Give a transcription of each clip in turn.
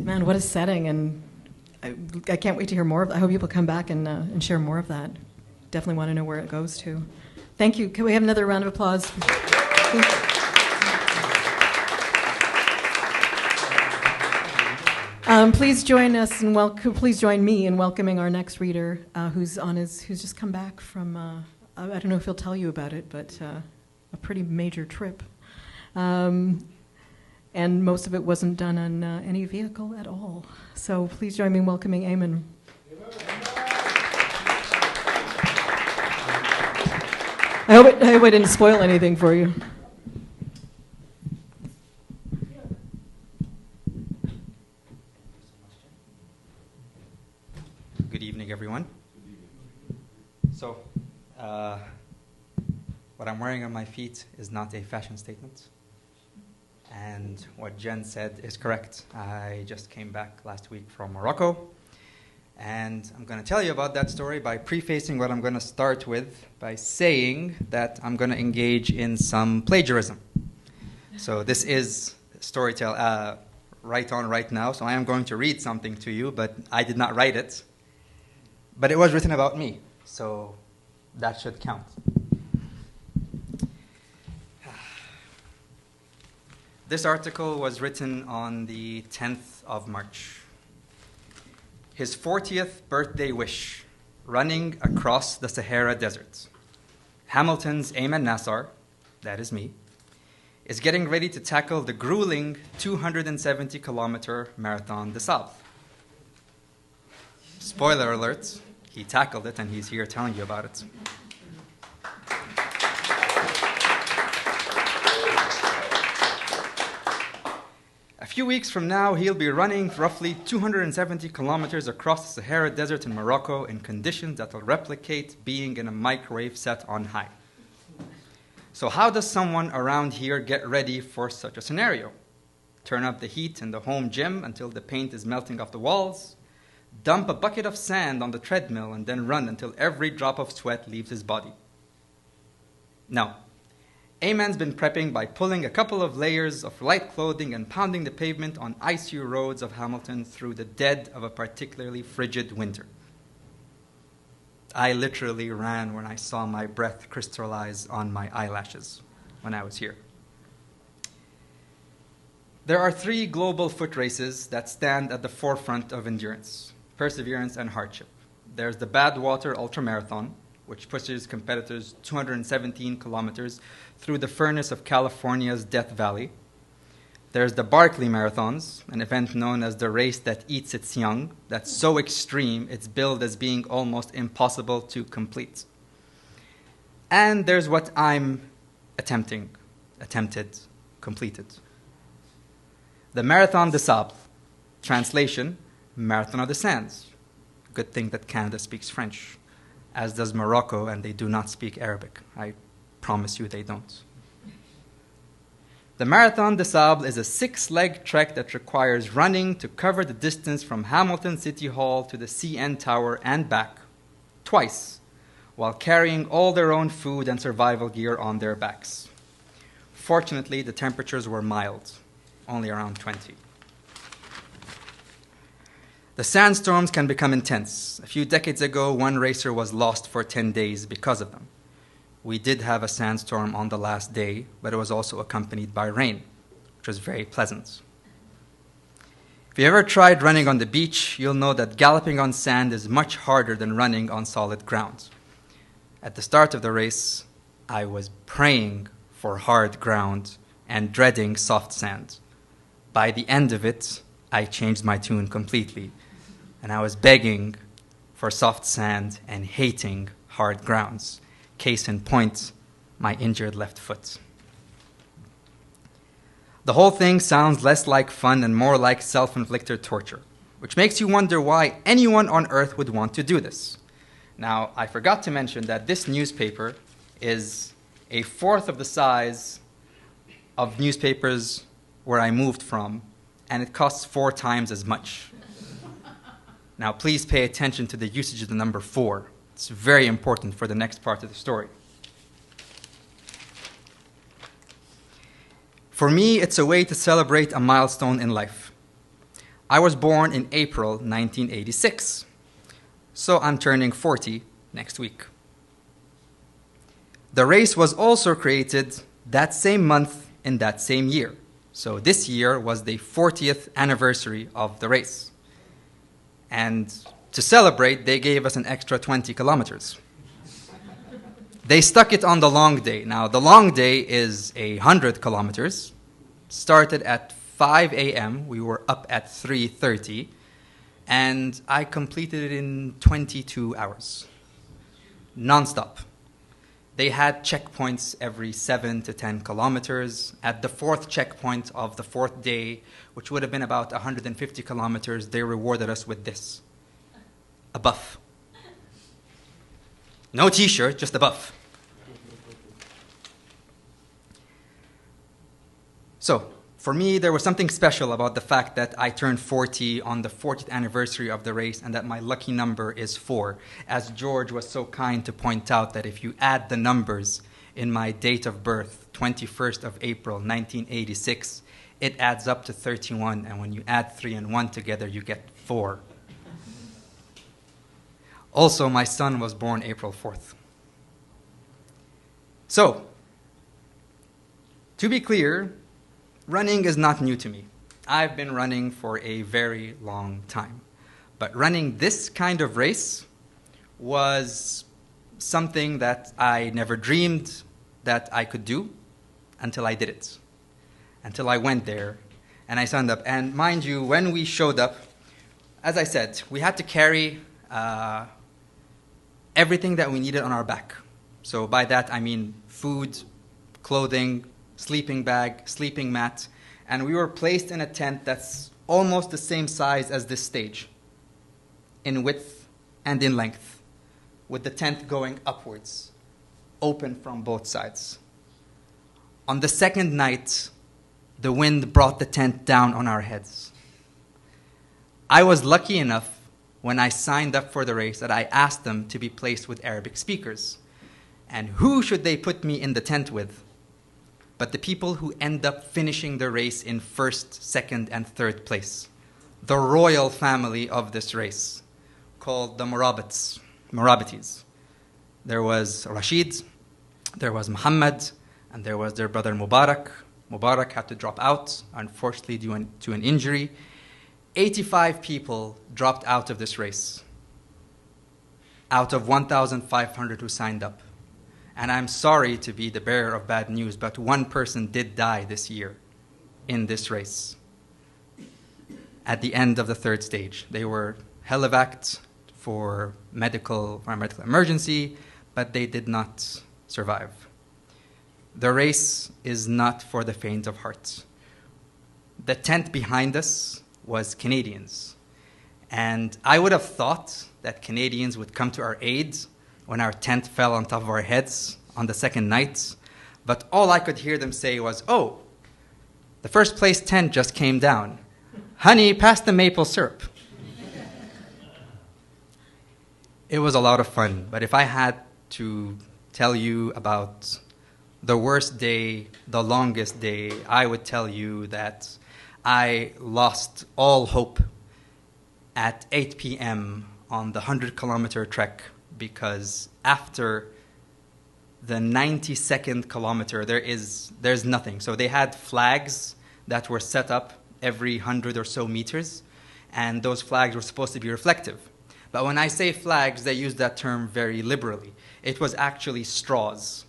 Man, what a setting, and I can't wait to hear more of that. I hope people come back and share more of that. Definitely want to know where it goes to. Thank you. Can we have another round of applause? Please join us and please join me in welcoming our next reader, who's just come back from I don't know if he'll tell you about it, but a pretty major trip. And most of it wasn't done on any vehicle at all. So please join me in welcoming Eamon. I hope I didn't spoil anything for you. Good evening, everyone. So, what I'm wearing on my feet is not a fashion statement. And what Jen said is correct. I just came back last week from Morocco. And I'm going to tell you about that story by prefacing what I'm going to start with by saying that I'm going to engage in some plagiarism. So this is storytelling right on right now. So I am going to read something to you, but I did not write it. But it was written about me. So that should count. This article was written on the 10th of March. His 40th birthday wish, running across the Sahara Desert. Hamilton's Ayman Nassar, that is me, is getting ready to tackle the grueling 270-kilometer Marathon Des Sables. Spoiler alert, he tackled it and he's here telling you about it. A few weeks from now, he'll be running roughly 270 kilometers across the Sahara Desert in Morocco in conditions that will replicate being in a microwave set on high. So how does someone around here get ready for such a scenario? Turn up the heat in the home gym until the paint is melting off the walls, dump a bucket of sand on the treadmill, and then run until every drop of sweat leaves his body? No. Ayman's been prepping by pulling a couple of layers of light clothing and pounding the pavement on icy roads of Hamilton through the dead of a particularly frigid winter. I literally ran when I saw my breath crystallize on my eyelashes when I was here. There are 3 global foot races that stand at the forefront of endurance, perseverance, and hardship. There's the Badwater Ultramarathon, which pushes competitors 217 kilometers through the furnace of California's Death Valley. There's the Barkley Marathons, an event known as the race that eats its young, that's so extreme it's billed as being almost impossible to complete. And there's what I'm attempted, completed. The Marathon Des Sables, translation, Marathon of the Sands. Good thing that Canada speaks French, as does Morocco, and they do not speak Arabic. I promise you they don't. The Marathon Des Sables is a 6-leg trek that requires running to cover the distance from Hamilton City Hall to the CN Tower and back, twice, while carrying all their own food and survival gear on their backs. Fortunately, the temperatures were mild, only around 20. The sandstorms can become intense. A few decades ago, one racer was lost for 10 days because of them. We did have a sandstorm on the last day, but it was also accompanied by rain, which was very pleasant. If you ever tried running on the beach, you'll know that galloping on sand is much harder than running on solid ground. At the start of the race, I was praying for hard ground and dreading soft sand. By the end of it, I changed my tune completely, and I was begging for soft sand and hating hard grounds. Case in point, my injured left foot. The whole thing sounds less like fun and more like self-inflicted torture, which makes you wonder why anyone on earth would want to do this. Now, I forgot to mention that this newspaper is a fourth of the size of newspapers where I moved from, and it costs 4 times as much. Now, please pay attention to the usage of the number 4. It's very important for the next part of the story. For me, it's a way to celebrate a milestone in life. I was born in April 1986, so I'm turning 40 next week. The race was also created that same month in that same year. So this year was the 40th anniversary of the race. And to celebrate, they gave us an extra 20 kilometers. They stuck it on the long day. Now, the long day is 100 kilometers. Started at 5 a.m. We were up at 3:30. And I completed it in 22 hours. Non-stop. They had checkpoints every 7 to 10 kilometers. At the fourth checkpoint of the fourth day, which would have been about 150 kilometers, they rewarded us with this. A buff. No t-shirt, just a buff. So, for me, there was something special about the fact that I turned 40 on the 40th anniversary of the race and that my lucky number is 4. As George was so kind to point out that if you add the numbers in my date of birth, 21st of April, 1986, it adds up to 31. And when you add 3 and 1 together, you get 4. Also, my son was born April 4th. So, to be clear, running is not new to me. I've been running for a very long time. But running this kind of race was something that I never dreamed that I could do until I did it. Until I went there and I signed up. And mind you, when we showed up, as I said, we had to carry everything that we needed on our back. So by that I mean food, clothing, sleeping bag, sleeping mat, and we were placed in a tent that's almost the same size as this stage, in width and in length, with the tent going upwards, open from both sides. On the second night, the wind brought the tent down on our heads. I was lucky enough when I signed up for the race that I asked them to be placed with Arabic speakers. And who should they put me in the tent with? But the people who end up finishing the race in first, second, and third place. The royal family of this race, called the Murabites. There was Rashid, there was Muhammad, and there was their brother Mubarak. Mubarak had to drop out, unfortunately due to an injury. 85 people dropped out of this race, out of 1,500 who signed up. And I'm sorry to be the bearer of bad news, but one person did die this year in this race. At the end of the third stage, they were helivaced for medical emergency, but they did not survive. The race is not for the faint of heart. The tent behind us was Canadians. And I would have thought that Canadians would come to our aid when our tent fell on top of our heads on the second night. But all I could hear them say was, "Oh, the first place tent just came down. Honey, pass the maple syrup." It was a lot of fun, but if I had to tell you about the worst day, the longest day, I would tell you that I lost all hope at 8 p.m. on the 100-kilometer trek, because after the 92nd kilometer, there's nothing. So they had flags that were set up every 100 or so meters, and those flags were supposed to be reflective. But when I say flags, they use that term very liberally. It was actually straws.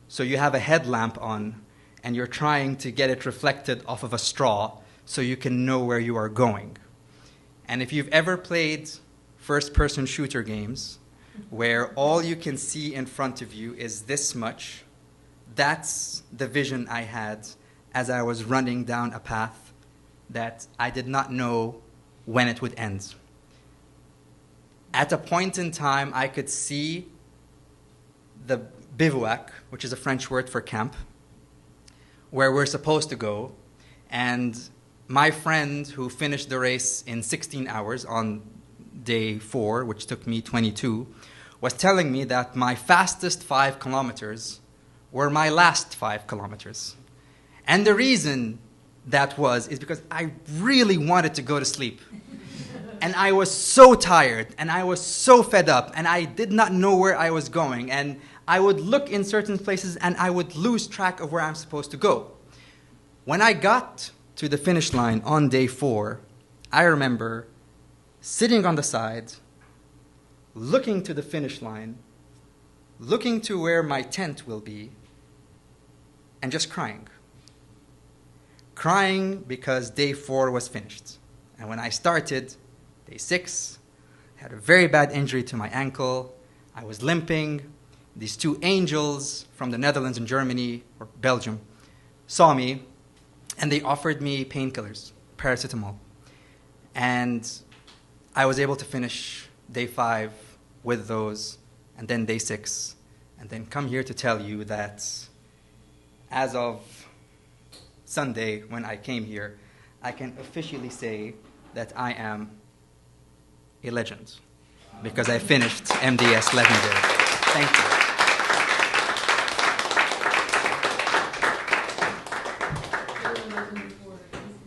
So you have a headlamp on, and you're trying to get it reflected off of a straw so you can know where you are going. And if you've ever played first-person shooter games, where all you can see in front of you is this much, that's the vision I had as I was running down a path that I did not know when it would end. At a point in time, I could see the bivouac, which is a French word for camp, where we're supposed to go. And my friend who finished the race in 16 hours on day 4, which took me 22, was telling me that my fastest 5 kilometers were my last 5 kilometers. And the reason that was is because I really wanted to go to sleep. And I was so tired, and I was so fed up, and I did not know where I was going. And I would look in certain places, and I would lose track of where I'm supposed to go. When I got to the finish line on day 4, I remember sitting on the side, looking to the finish line, looking to where my tent will be, and just crying. Crying because day 4 was finished. And when I started, day 6, I had a very bad injury to my ankle. I was limping. These 2 angels from the Netherlands and Germany, or Belgium, saw me, and they offered me painkillers, paracetamol. And I was able to finish day 5 with those, and then day 6, and then come here to tell you that as of Sunday, when I came here, I can officially say that I am a legend because I finished MDS Legendary. Thank you.